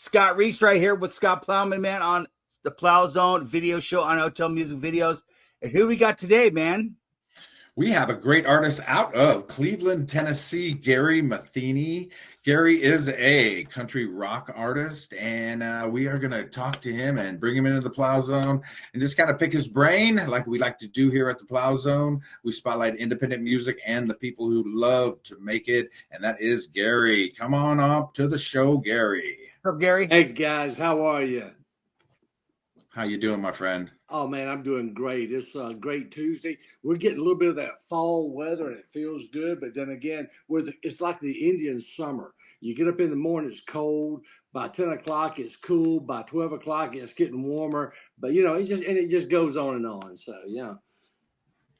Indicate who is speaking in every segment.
Speaker 1: Scott Reese right here with Scott Plowman, man, on the Plowzone video show on OTEL Music Videos. And who we got today, man?
Speaker 2: We have a great artist out of Cleveland, Tennessee, Gary Matheny. Gary is a country rock artist, and we are going to talk to him and bring him into the Plow Zone and just kind of pick his brain like we like to do here at the Plow Zone. We spotlight independent music and the people who love to make it, and that is Gary. Come on up to the show, Gary.
Speaker 1: What's up, Gary?
Speaker 3: Hey guys, how are you?
Speaker 2: How you doing, my friend?
Speaker 3: Oh man, I'm doing great. It's a great Tuesday. We're getting a little bit of that fall weather and it feels good. But then again, it's like the Indian summer. You get up in the morning, it's cold. By 10 o'clock, it's cool. By 12 o'clock, it's getting warmer. But it just goes on and on. So yeah.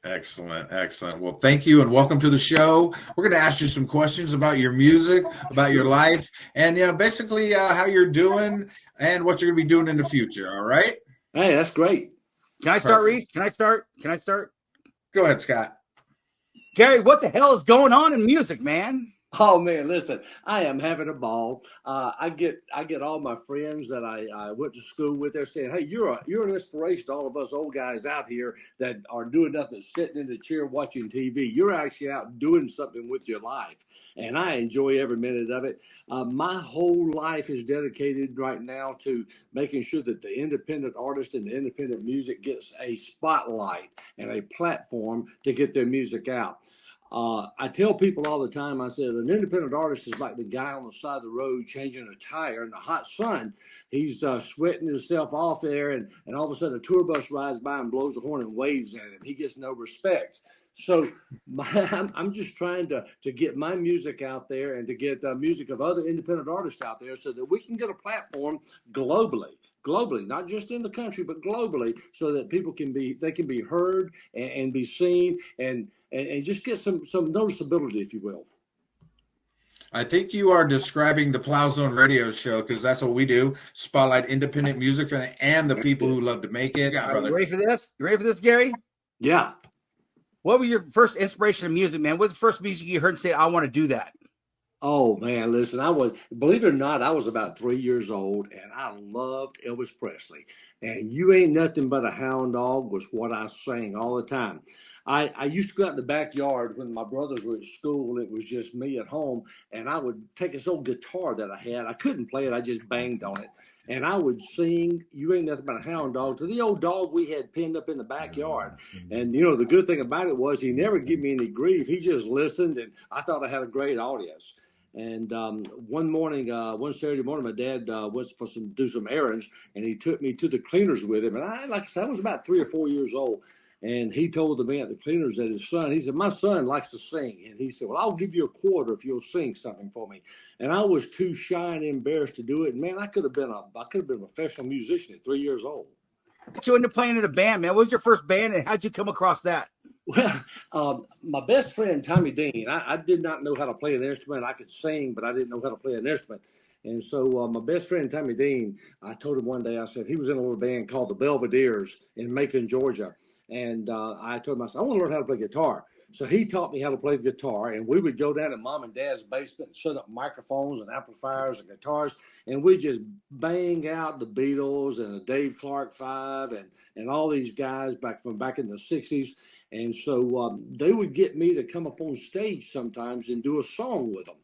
Speaker 2: Excellent. Well, thank you and welcome to the show. We're going to ask you some questions about your music, about your life, and basically how you're doing and what you're going to be doing in the future. All right?
Speaker 3: Hey, that's great.
Speaker 1: Can I start, Reese? Can I start?
Speaker 2: Go ahead, Scott.
Speaker 1: Gary, what the hell is going on in music, man?
Speaker 3: Oh man, listen, I am having a ball. I get all my friends that I went to school with. They're saying, "Hey, you're an inspiration to all of us old guys out here that are doing nothing but sitting in the chair watching TV. You're actually out doing something with your life," and I enjoy every minute of it. My whole life is dedicated right now to making sure that the independent artist and the independent music gets a spotlight and a platform to get their music out. I tell people all the time, I said, an independent artist is like the guy on the side of the road changing a tire in the hot sun. He's sweating himself off there, and all of a sudden a tour bus rides by and blows the horn and waves at him. He gets no respect. So I'm just trying to get my music out there and to get music of other independent artists out there so that we can get a platform globally, not just in the country, but globally, so that people can be heard and be seen and just get some noticeability, if you will.
Speaker 2: I think you are describing the Plowzone radio show because that's what we do. Spotlight independent music and the people who love to make it.
Speaker 1: Are you ready for this? You ready for this, Gary?
Speaker 3: Yeah.
Speaker 1: What was your first inspiration of music, man? What's the first music you heard and say, I want to do that?
Speaker 3: Oh man, listen, believe it or not, I was about 3 years old and I loved Elvis Presley. And You Ain't Nothing But a Hound Dog was what I sang all the time. I used to go out in the backyard when my brothers were at school and it was just me at home, and I would take this old guitar that I had. I couldn't play it, I just banged on it. And I would sing You Ain't Nothing But a Hound Dog to the old dog we had pinned up in the backyard. And the good thing about it was he never gave me any grief. He just listened, and I thought I had a great audience. And one Saturday morning, my dad went for do some errands, and he took me to the cleaners with him. And like I said, I was about 3 or 4 years old. And he told the man at the cleaners that he said, my son likes to sing. And he said, well, I'll give you a quarter if you'll sing something for me. And I was too shy and embarrassed to do it. And man, I could have been a professional musician at 3 years old.
Speaker 1: You ended up playing in a band, man. What was your first band, and how'd you come across that?
Speaker 3: Well, my best friend, Tommy Dean, I did not know how to play an instrument. I could sing, but I didn't know how to play an instrument. And so my best friend, Tommy Dean, I told him one day, I said, he was in a little band called the Belvederes in Macon, Georgia. And I told him, I said, I want to learn how to play guitar. So he taught me how to play the guitar, and we would go down to Mom and Dad's basement and set up microphones and amplifiers and guitars, and we just bang out the Beatles and the Dave Clark Five and all these guys back in the 60s. And so they would get me to come up on stage sometimes and do a song with them.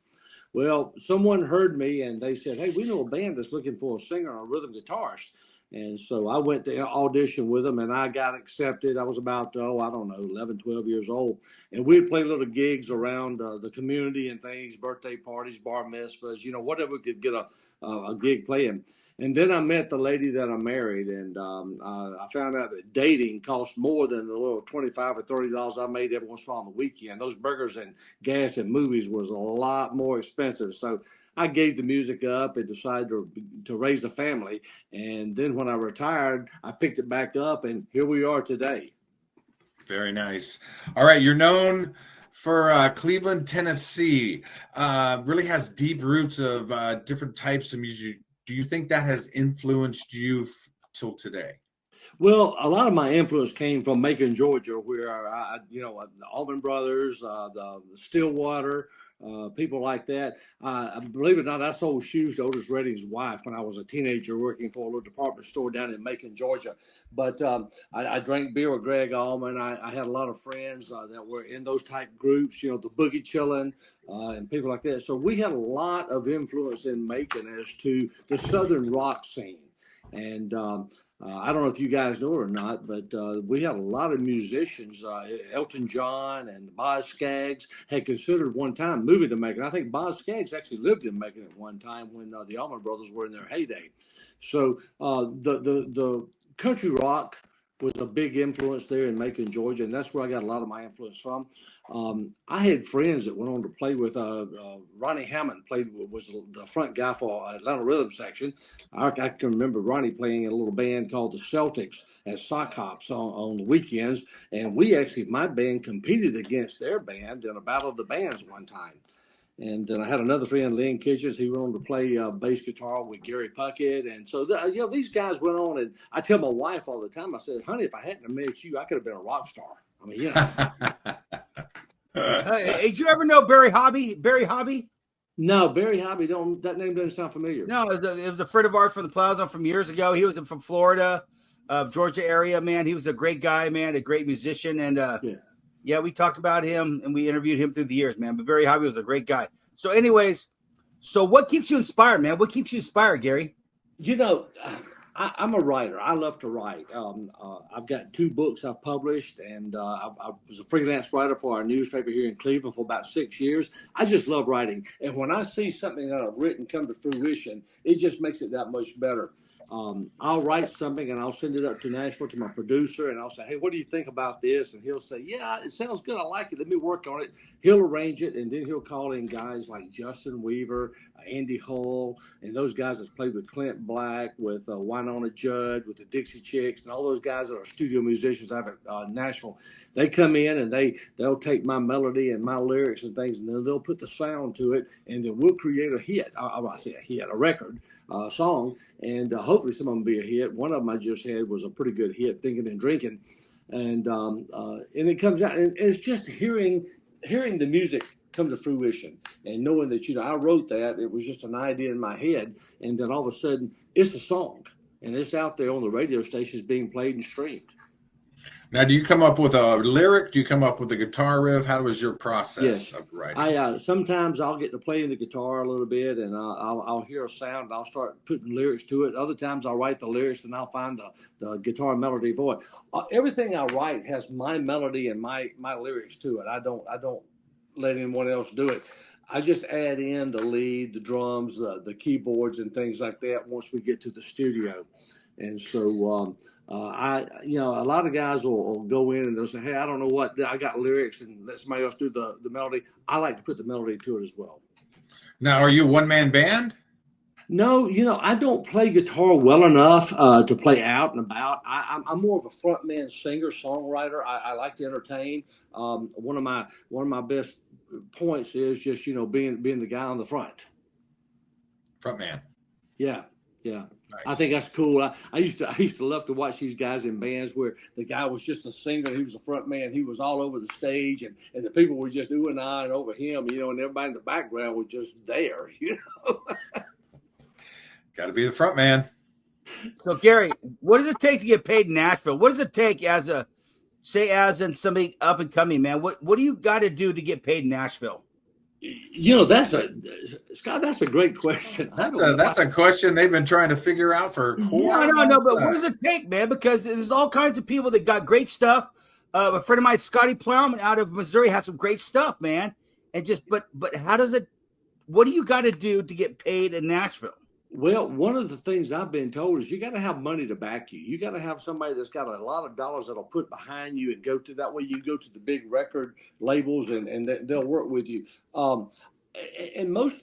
Speaker 3: Well, someone heard me and they said, hey, we know a band that's looking for a singer and a rhythm guitarist. And so I went to audition with them and I got accepted. I was about, 11, 12 years old. And we'd play little gigs around the community and things, birthday parties, bar mitzvahs, whatever we could get a gig playing. And then I met the lady that I married, and I found out that dating cost more than the little $25 or $30 I made every once in a while on the weekend. Those burgers and gas and movies was a lot more expensive. So I gave the music up and decided to raise a family. And then when I retired, I picked it back up, and here we are today.
Speaker 2: Very nice. All right, you're known for Cleveland, Tennessee. Really has deep roots of different types of music. Do you think that has influenced you till today?
Speaker 3: Well, a lot of my influence came from Macon, Georgia, where the Allman Brothers, the Stillwater, people like that. Believe it or not, I sold shoes to Otis Redding's wife when I was a teenager working for a little department store down in Macon, Georgia. But I drank beer with Greg Allman. I had a lot of friends that were in those type groups, the Boogie Chillin' and people like that. So we had a lot of influence in Macon as to the Southern rock scene. And I don't know if you guys know it or not, but we had a lot of musicians. Elton John and Boz Scaggs had considered one time moving to Macon. I think Boz Scaggs actually lived in Macon at one time when the Allman Brothers were in their heyday. So the country rock was a big influence there in Macon, Georgia, and that's where I got a lot of my influence from. I had friends that went on to play with Ronnie Hammond. Was the front guy for Atlanta Rhythm Section. I can remember Ronnie playing in a little band called the Celtics at Sock Hops on the weekends, and my band competed against their band in a battle of the bands one time. And then I had another friend, Lynn Kitchens. He went on to play bass guitar with Gary Puckett. And so, these guys went on. And I tell my wife all the time, I said, honey, if I hadn't met you, I could have been a rock star. I mean,
Speaker 1: Did you ever know Barry Hobby? Barry Hobby?
Speaker 3: No, Barry Hobby, that name doesn't sound familiar.
Speaker 1: No, it was a friend of ours from the Plowzone from years ago. He was from Florida, Georgia area, man. He was a great guy, man, a great musician. And yeah, we talked about him and we interviewed him through the years, man. But Barry Hobby was a great guy. So anyways, what keeps you inspired, man? What keeps you inspired, Gary?
Speaker 3: I'm a writer. I love to write. I've got 2 books I've published, and I was a freelance writer for our newspaper here in Cleveland for about 6 years. I just love writing. And when I see something that I've written come to fruition, it just makes it that much better. I'll write something and I'll send it up to Nashville to my producer and I'll say, hey, what do you think about this? And he'll say, yeah, it sounds good. I like it. Let me work on it. He'll arrange it. And then he'll call in guys like Justin Weaver, Andy Hull, and those guys that's played with Clint Black, with Winona Judd, with the Dixie Chicks, and all those guys that are studio musicians out at Nashville. They come in and they'll take my melody and my lyrics and things, and then they'll put the sound to it, and then we'll create a hit. I say a hit, a record, song, and hopefully some of them will be a hit. One of them I just had was a pretty good hit, Thinking and Drinking, and it comes out, and it's just hearing the music come to fruition and knowing that, I wrote that. It was just an idea in my head, and then all of a sudden it's a song and it's out there on the radio stations being played and streamed.
Speaker 2: Now, do you come up with a lyric? Do you come up with a guitar riff? How was your process of writing?
Speaker 3: Sometimes I'll get to playing the guitar a little bit, and I'll hear a sound, and I'll start putting lyrics to it. Other times I'll write the lyrics, and I'll find the guitar melody for it. Everything I write has my melody and my lyrics to it. I don't let anyone else do it. I just add in the lead, the drums, the keyboards, and things like that once we get to the studio. And so a lot of guys will go in and they'll say, hey, I don't know what, I got lyrics, and let somebody else do the melody. I like to put the melody to it as well.
Speaker 2: Now, are you a one-man band?
Speaker 3: No, I don't play guitar well enough to play out and about. I'm more of a frontman singer, songwriter. I like to entertain. One of my best points is just, being the guy on the front.
Speaker 2: Frontman.
Speaker 3: Yeah.
Speaker 2: Nice.
Speaker 3: I think that's cool. I used to love to watch these guys in bands where the guy was just a singer, he was a front man, he was all over the stage, and the people were just oohing and eyeing over him, and everybody in the background was just there,
Speaker 2: Got to be the front man.
Speaker 1: So Gary, what does it take to get paid in Nashville? What does it take as in somebody up and coming, man? What do you got to do to get paid in Nashville?
Speaker 3: Scott, that's a great question.
Speaker 2: That's a question they've been trying to figure out for quite
Speaker 1: No, but what does it take, man? Because there's all kinds of people that got great stuff. A friend of mine, Scotty Plowman out of Missouri, has some great stuff, man. And but what do you got to do to get paid in Nashville?
Speaker 3: Well, one of the things I've been told is you got to have money to back you. You got to have somebody that's got a lot of dollars that'll put behind you and go to that way. You go to the big record labels and they'll work with you. And most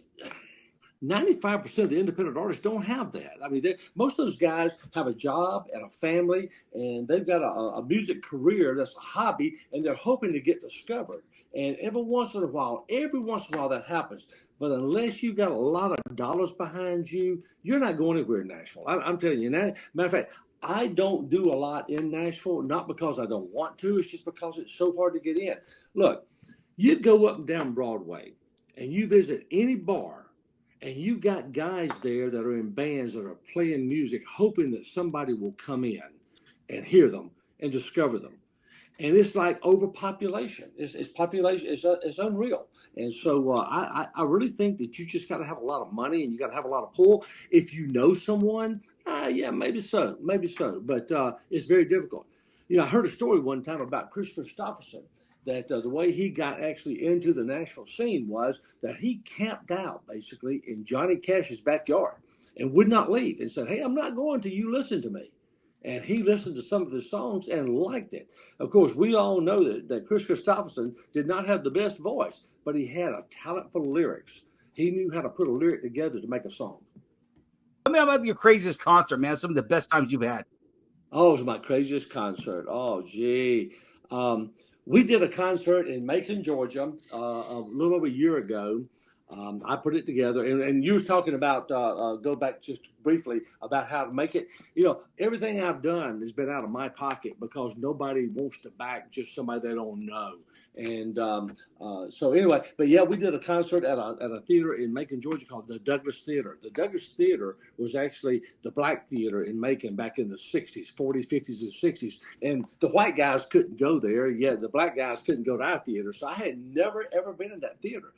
Speaker 3: 95% of the independent artists don't have that. I mean, most of those guys have a job and a family, and they've got a music career that's a hobby, and they're hoping to get discovered. And every once in a while that happens. But unless you've got a lot of dollars behind you, you're not going anywhere in Nashville. I'm telling you that. Matter of fact, I don't do a lot in Nashville, not because I don't want to. It's just because it's so hard to get in. Look, you go up and down Broadway, and you visit any bar, and you got guys there that are in bands that are playing music, hoping that somebody will come in and hear them and discover them. And it's like overpopulation. It's population. It's unreal. And so I really think that you just got to have a lot of money and you got to have a lot of pull. If you know someone, yeah, maybe so. But it's very difficult. You know, I heard a story one time about Chris Christopherson, that the way he got actually into the national scene was that he camped out basically in Johnny Cash's backyard and would not leave and said, "Hey, I'm not going till you listen to me." And he listened to some of his songs and liked it. Of course, we all know that Chris Christopherson did not have the best voice, but he had a talent for lyrics. He knew how to put a lyric together to make a song.
Speaker 1: Tell me about your craziest concert, man. Some of the best times you've had.
Speaker 3: Oh, it was my craziest concert. Oh, gee. We did a concert in Macon, Georgia, a little over a year ago. I put it together, and you was talking about, go back just briefly, about how to make it. You know, everything I've done has been out of my pocket because nobody wants to back just somebody they don't know. And so anyway, but yeah, we did a concert at a theater in Macon, Georgia called the Douglas Theater. The Douglas Theater was actually the black theater in Macon back in the 60s, 40s, 50s, and 60s. And the white guys couldn't go there, yet the black guys couldn't go to our theater. So I had never, ever been in that theater.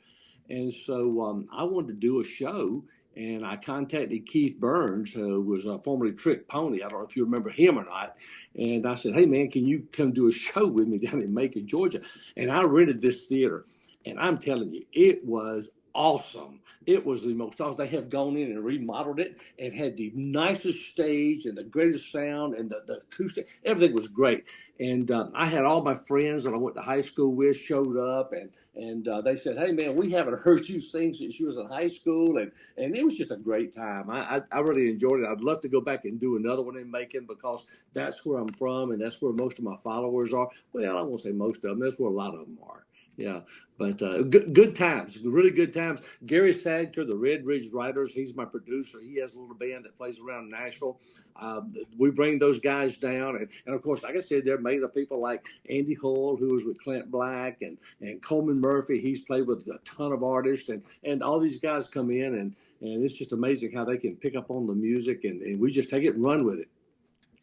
Speaker 3: And so I wanted to do a show, and I contacted Keith Burns, who was formerly Trick Pony. I don't know if you remember him or not. And I said, "Hey, man, can you come do a show with me down in Macon, Georgia?" And I rented this theater. And I'm telling you, it was awesome. It was the most awesome. They have gone in and remodeled it and had the nicest stage and the greatest sound and the acoustic. Everything was great. And I had all my friends that I went to high school with showed up, and they said, "Hey, man, we haven't heard you sing since you was in high school." And it was just a great time. I really enjoyed it. I'd love to go back and do another one in Macon because that's where I'm from and that's where most of my followers are. Well, I won't say most of them. That's where a lot of them are. Yeah, but good times, really good times. Gary Sadker, the Red Ridge Riders, he's my producer. He has a little band that plays around Nashville. We bring those guys down. And of course, like I said, they're made of people like Andy Hull, who was with Clint Black, and Coleman Murphy. He's played with a ton of artists. And all these guys come in, and it's just amazing how they can pick up on the music, and we just take it and run with it.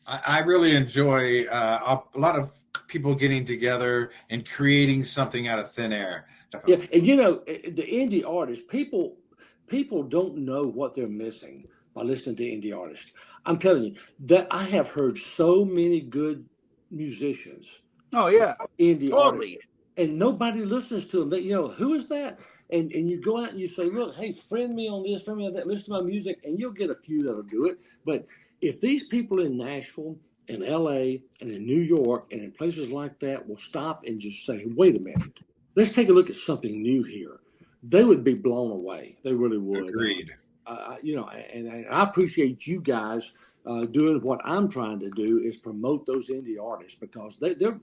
Speaker 2: I really enjoy a lot of people getting together and creating something out of thin air.
Speaker 3: Yeah, and you know, the indie artists, people don't know what they're missing by listening to indie artists. I'm telling you that I have heard so many good musicians.
Speaker 1: Oh yeah,
Speaker 3: indie artists, and nobody listens to them. They, you know, who is that? And you go out and you say, "Look, hey, friend me on this, friend me on that, listen to my music," and you'll get a few that'll do it. But if these people in Nashville, in LA, and in New York, and in places like that will stop and just say, "Wait a minute, let's take a look at something new here," they would be blown away. They really would.
Speaker 2: Agreed.
Speaker 3: You know, and I appreciate you guys doing what I'm trying to do is promote those indie artists because they're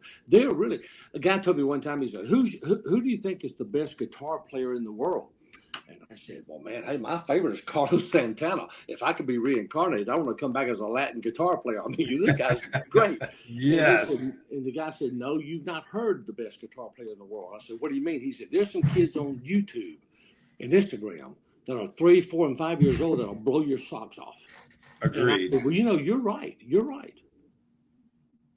Speaker 3: really. A guy told me one time, he said, who do you think is the best guitar player in the world?" And I said, "Well, man, hey, my favorite is Carlos Santana. If I could be reincarnated, I want to come back as a Latin guitar player. I mean, this guy's great."
Speaker 2: Yes.
Speaker 3: And the guy said, "No, you've not heard the best guitar player in the world." I said, "What do you mean?" He said, "There's some kids on YouTube and Instagram that are 3, 4, and 5 years old that'll blow your socks off."
Speaker 2: Agreed.
Speaker 3: Said, "Well, you know, you're right. You're right."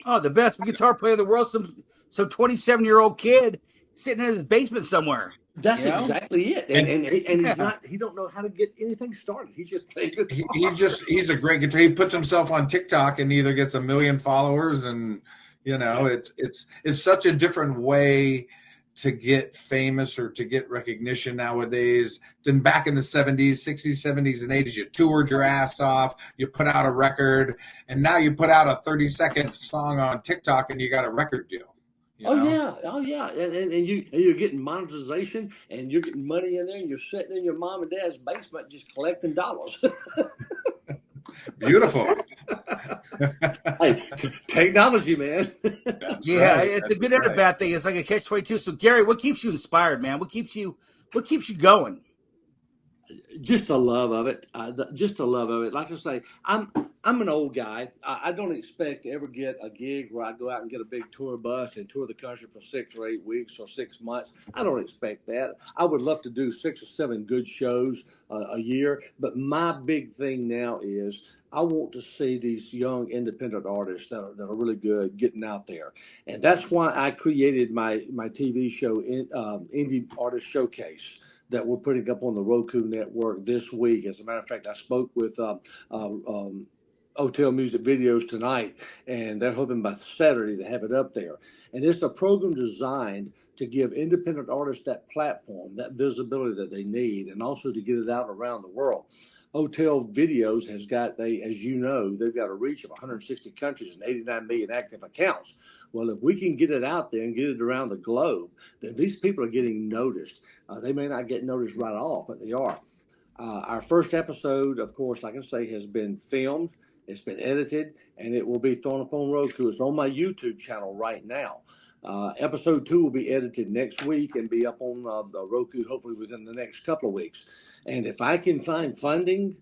Speaker 1: Oh, the best guitar player in the world. Some 27-year-old kid sitting in his basement somewhere.
Speaker 3: That's exactly it. And he's not. He don't know how to get anything started. He's just playing guitar.
Speaker 2: He's a great guitar. He puts himself on TikTok and either gets 1 million followers, and you know, it's such a different way to get famous or to get recognition nowadays than back in the 70s, 60s, 70s, and 80s. You toured your ass off, you put out a record, and now you put out a 30-second song on TikTok and you got a record deal.
Speaker 3: Oh yeah, and you're getting monetization, and you're getting money in there, and you're sitting in your mom and dad's basement just collecting dollars.
Speaker 2: Beautiful.
Speaker 3: Hey, technology, man.
Speaker 1: Yeah, right. It's a good and a bad thing. It's like a catch-22. So, Gary, what keeps you inspired, man? What keeps you going?
Speaker 3: Just the love of it. Just the love of it. Like I say, I'm an old guy. I don't expect to ever get a gig where I go out and get a big tour bus and tour the country for 6 or 8 weeks or 6 months. I don't expect that. I would love to do 6 or 7 good shows a year. But my big thing now is I want to see these young independent artists that are really good getting out there. And that's why I created my TV show, Indie Artist Showcase, that we're putting up on the Roku network this week. As a matter of fact, I spoke with OTEL Music Videos tonight, and they're hoping by Saturday to have it up there. And it's a program designed to give independent artists that platform, that visibility that they need, and also to get it out around the world. OTEL Videos has got, as you know, they've got a reach of 160 countries and 89 million active accounts. Well, if we can get it out there and get it around the globe, then these people are getting noticed. They may not get noticed right off, but they are. Our first episode, of course, like I say, has been filmed. It's been edited, and it will be thrown up on Roku. It's on my YouTube channel right now. Episode 2 will be edited next week and be up on the Roku hopefully within the next couple of weeks. And if I can find funding,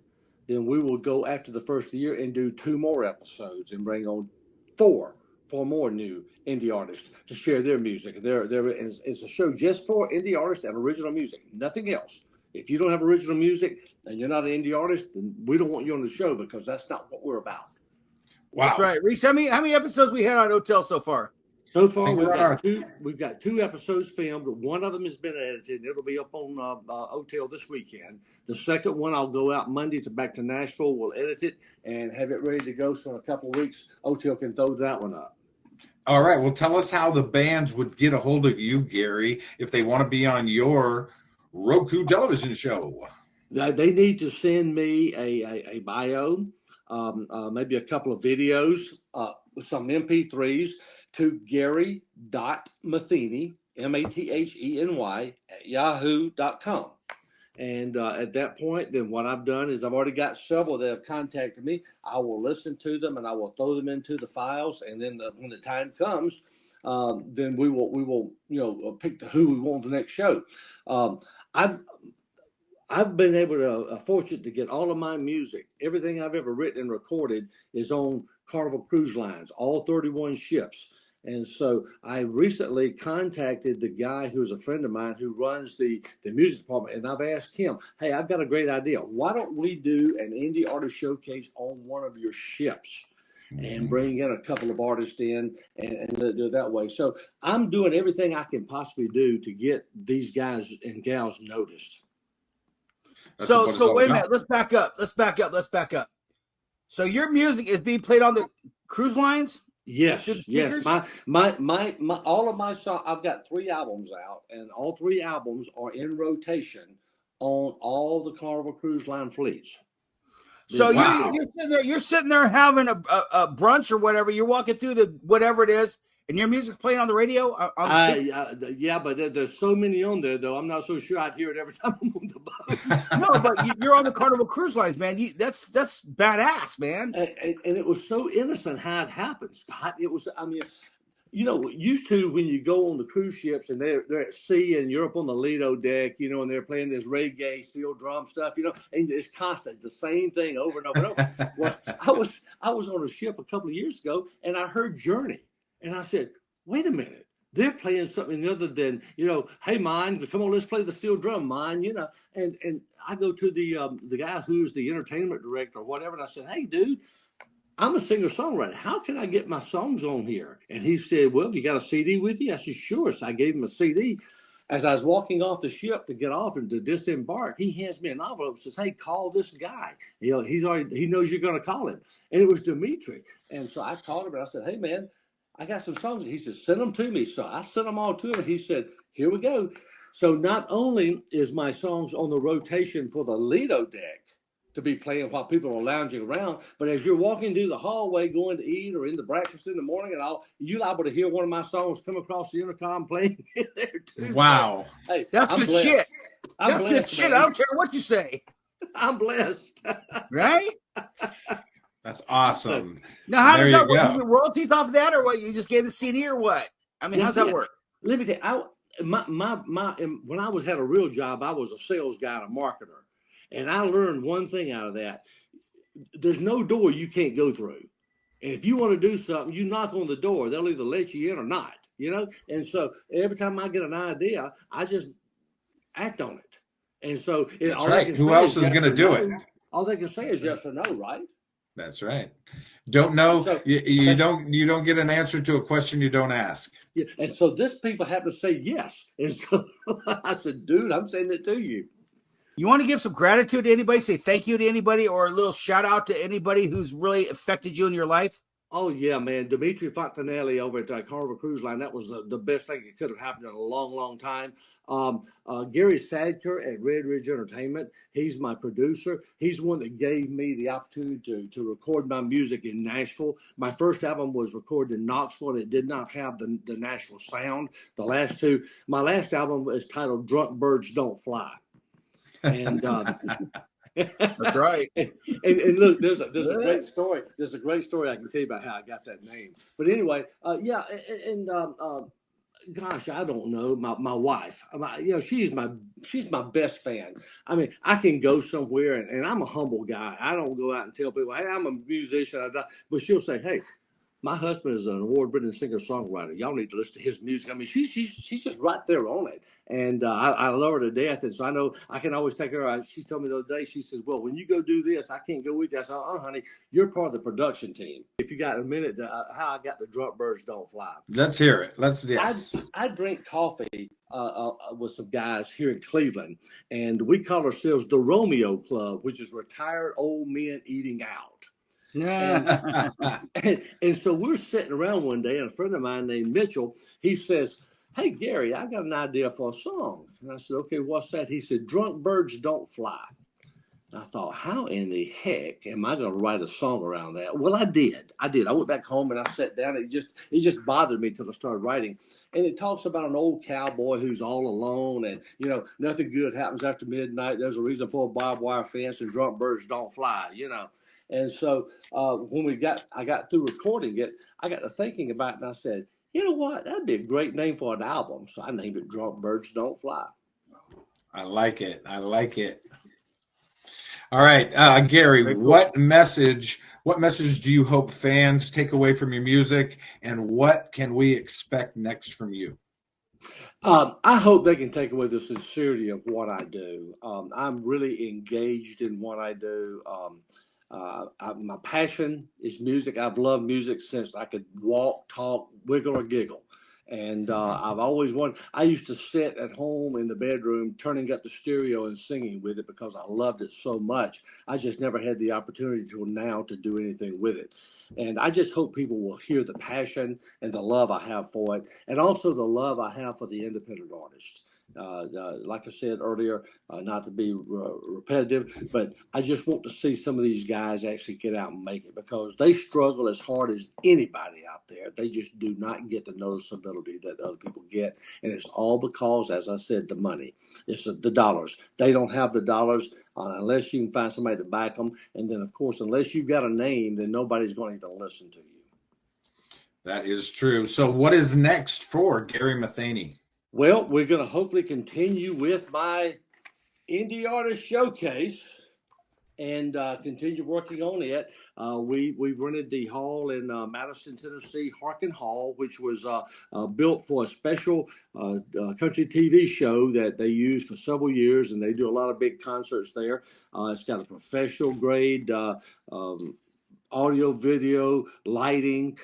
Speaker 3: then we will go after the first of the year and do 2 more episodes and bring on 4 more new indie artists to share their music. It's a show just for indie artists and original music, nothing else. If you don't have original music and you're not an indie artist, then we don't want you on the show because that's not what we're about.
Speaker 1: Wow. That's right. Reese, how many episodes we had on OTEL so far?
Speaker 3: So far, we've got 2 episodes filmed. One of them has been edited, and it'll be up on OTEL this weekend. The second one, I'll go out Monday back to Nashville. We'll edit it and have it ready to go. So in a couple of weeks, OTEL can throw that one up.
Speaker 2: All right. Well, tell us how the bands would get a hold of you, Gary, if they want to be on your Roku television show.
Speaker 3: They need to send me a bio, maybe a couple of videos, some MP3s to Gary.Matheny, Matheny, @yahoo.com. And at that point, then what I've done is I've already got several that have contacted me. I will listen to them and I will throw them into the files. And then when the time comes, then we will pick who we want the next show. I've been able to fortunate to get all of my music, everything I've ever written and recorded is on Carnival Cruise Lines, all 31 ships. And so I recently contacted the guy who's a friend of mine who runs the music department, and I've asked him, hey, I've got a great idea. Why don't we do an indie artist showcase on one of your ships and bring in a couple of artists in and do it that way? So I'm doing everything I can possibly do to get these guys and gals noticed.
Speaker 1: So wait a minute. Let's back up. So your music is being played on the cruise lines?
Speaker 3: Yes. My all of my songs. I've got 3 albums out, and all 3 albums are in rotation on all the Carnival Cruise Line fleets.
Speaker 1: So you're sitting there having a brunch or whatever. You're walking through the whatever it is, and your music's playing on the radio.
Speaker 3: Yeah, but there's so many on there though. I'm not so sure I'd hear it every time I'm on the boat.
Speaker 1: No, but you're on the Carnival Cruise Lines, man. That's badass, man.
Speaker 3: And it was so innocent how it happened, Scott. It was. I mean, used to when you go on the cruise ships and they're at sea and you're up on the Lido deck, and they're playing this reggae steel drum stuff, and it's constant. It's the same thing over and over and over. Well, I was on a ship a couple of years ago and I heard Journey. And I said, wait a minute, they're playing something other than, hey, man, come on, let's play the steel drum, man, And I go to the guy who's the entertainment director or whatever, and I said, hey, dude, I'm a singer-songwriter. How can I get my songs on here? And he said, well, you got a CD with you? I said, sure. So I gave him a CD. As I was walking off the ship to get off and to disembark, he hands me an envelope and says, hey, call this guy. He knows you're going to call him. And it was Dimitri. And so I called him and I said, hey, man, I got some songs. He said, send them to me. So I sent them all to him. And he said, here we go. So not only is my songs on the rotation for the Lido deck to be playing while people are lounging around, but as you're walking through the hallway going to eat or in the breakfast in the morning and all, you're liable to hear one of my songs come across the intercom playing in there too.
Speaker 2: Wow.
Speaker 3: So, hey,
Speaker 1: that's good shit. That's good shit. Man. I don't care what you say.
Speaker 3: I'm blessed.
Speaker 1: Right?
Speaker 2: That's awesome.
Speaker 1: Now, how does that work? You get royalties off of that, or what? You just gave the CD, or what? I mean, how's that work?
Speaker 3: Let me tell you, when I had a real job, I was a sales guy and a marketer, and I learned one thing out of that: there's no door you can't go through. And if you want to do something, you knock on the door. They'll either let you in or not, you know? And so every time I get an idea, I just act on it. And so
Speaker 2: that's right. Who else is going to do it?
Speaker 3: All they can say is yes or no, right?
Speaker 2: That's right. Don't know. So, you don't get an answer to a question you don't ask.
Speaker 3: Yeah. And so this people have to say yes. And so I said, dude, I'm saying it to you.
Speaker 1: You want to give some gratitude to anybody, say thank you to anybody, or a little shout out to anybody who's really affected you in your life?
Speaker 3: Oh, yeah, man. Dimitri Fontanelli over at Carnival Cruise Line, that was the best thing that could have happened in a long, long time. Gary Sadker at Red Ridge Entertainment, he's my producer. He's the one that gave me the opportunity to record my music in Nashville. My first album was recorded in Knoxville, and it did not have the Nashville sound. My last album is titled Drunk Birds Don't Fly. And
Speaker 1: that's right.
Speaker 3: And look, there's a great story. There's a great story I can tell you about how I got that name. But anyway, gosh, I don't know. My wife, she's my best fan. I mean, I can go somewhere, and I'm a humble guy. I don't go out and tell people, hey, I'm a musician. But she'll say, hey, my husband is an award-winning singer-songwriter. Y'all need to listen to his music. I mean, she's just right there on it. And I love her to death. And so I know I can always take her. She told me the other day, she says, well, when you go do this, I can't go with you. I said, honey, you're part of the production team. If you got a minute, how I got the Drunk Birds Don't Fly.
Speaker 2: Let's hear it. Yes.
Speaker 3: I drink coffee with some guys here in Cleveland, and we call ourselves the Romeo Club, which is retired old men eating out.
Speaker 1: Yeah.
Speaker 3: And so we're sitting around one day, and a friend of mine named Mitchell, he says, hey, Gary, I got an idea for a song. And I said, okay, what's that? He said, Drunk Birds Don't Fly. And I thought, how in the heck am I going to write a song around that? Well, I did. I went back home and I sat down. It just bothered me till I started writing. And it talks about an old cowboy who's all alone, and, nothing good happens after midnight. There's a reason for a barbed wire fence, and drunk birds don't fly, And so when I got through recording it, I got to thinking about it, and I said, you know what? That'd be a great name for an album. So I named it Drunk Birds Don't Fly.
Speaker 2: I like it. All right, Gary, what message do you hope fans take away from your music, and what can we expect next from you?
Speaker 3: I hope they can take away the sincerity of what I do. I'm really engaged in what I do. My passion is music. I've loved music since I could walk, talk, wiggle, or giggle. And I've always wanted. I used to sit at home in the bedroom, turning up the stereo and singing with it because I loved it so much. I just never had the opportunity till now to do anything with it. And I just hope people will hear the passion and the love I have for it, and also the love I have for the independent artists. Like I said earlier, not to be repetitive, but I just want to see some of these guys actually get out and make it, because they struggle as hard as anybody out there. They just do not get the noticeability that other people get. And it's all because, as I said, the money. It's the dollars. They don't have the dollars unless you can find somebody to back them. And then, of course, unless you've got a name, then nobody's going to listen to you.
Speaker 2: That is true. So what is next for Gary Matheny?
Speaker 3: Well, we're going to hopefully continue with my Indie Artist Showcase and continue working on it. We rented the hall in Madison, Tennessee, Harkin Hall, which was built for a special country TV show that they used for several years, and they do a lot of big concerts there. It's got a professional grade audio, video, lighting,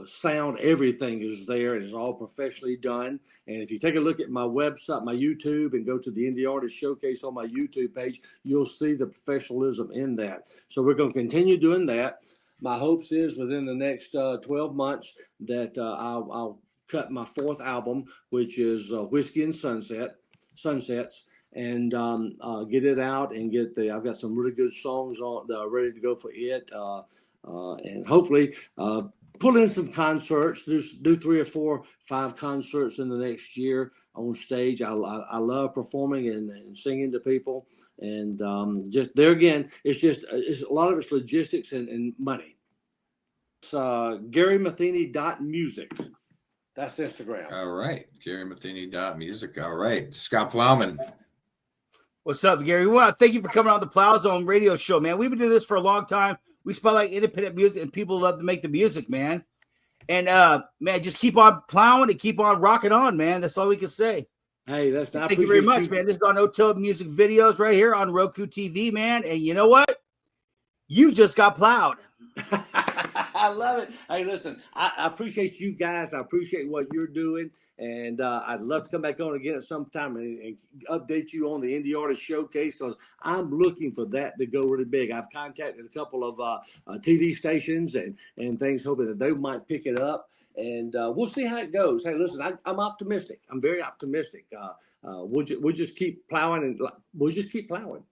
Speaker 3: sound, everything is there. It's all professionally done. And if you take a look at my website, my YouTube, and go to the Indie Artist Showcase on my YouTube page, you'll see the professionalism in that. So we're going to continue doing that. My hopes is within the next 12 months that I'll cut my fourth album, which is Whiskey and Sunsets, and get it out and I've got some really good songs on ready to go for it. And hopefully pull in some concerts, do 3 or 4, 5 concerts in the next year on stage. I love performing and singing to people, and just there again, it's a lot of it's logistics and money. It's GaryMatheny.music. That's Instagram.
Speaker 2: All right, GaryMatheny.music. All right, Scott Plowman.
Speaker 1: What's up, Gary? We want to thank you for coming on the Plowzone radio show, man. We've been doing this for a long time. We spotlight independent music, and people love to make the music, man. And man, just keep on plowing and keep on rocking on, man. That's all we can say.
Speaker 3: Hey, that's not.
Speaker 1: Thank you very much, man. This is on OTEL Music Videos right here on ROKU TV, man. And you know what? You just got plowed.
Speaker 3: I love it. Hey, listen, I appreciate you guys. I appreciate what you're doing. And I'd love to come back on again at some time and update you on the Indie Artist Showcase, because I'm looking for that to go really big. I've contacted a couple of TV stations and things, hoping that they might pick it up. And we'll see how it goes. Hey, listen, I'm optimistic. I'm very optimistic. We'll just keep plowing, and we'll just keep plowing.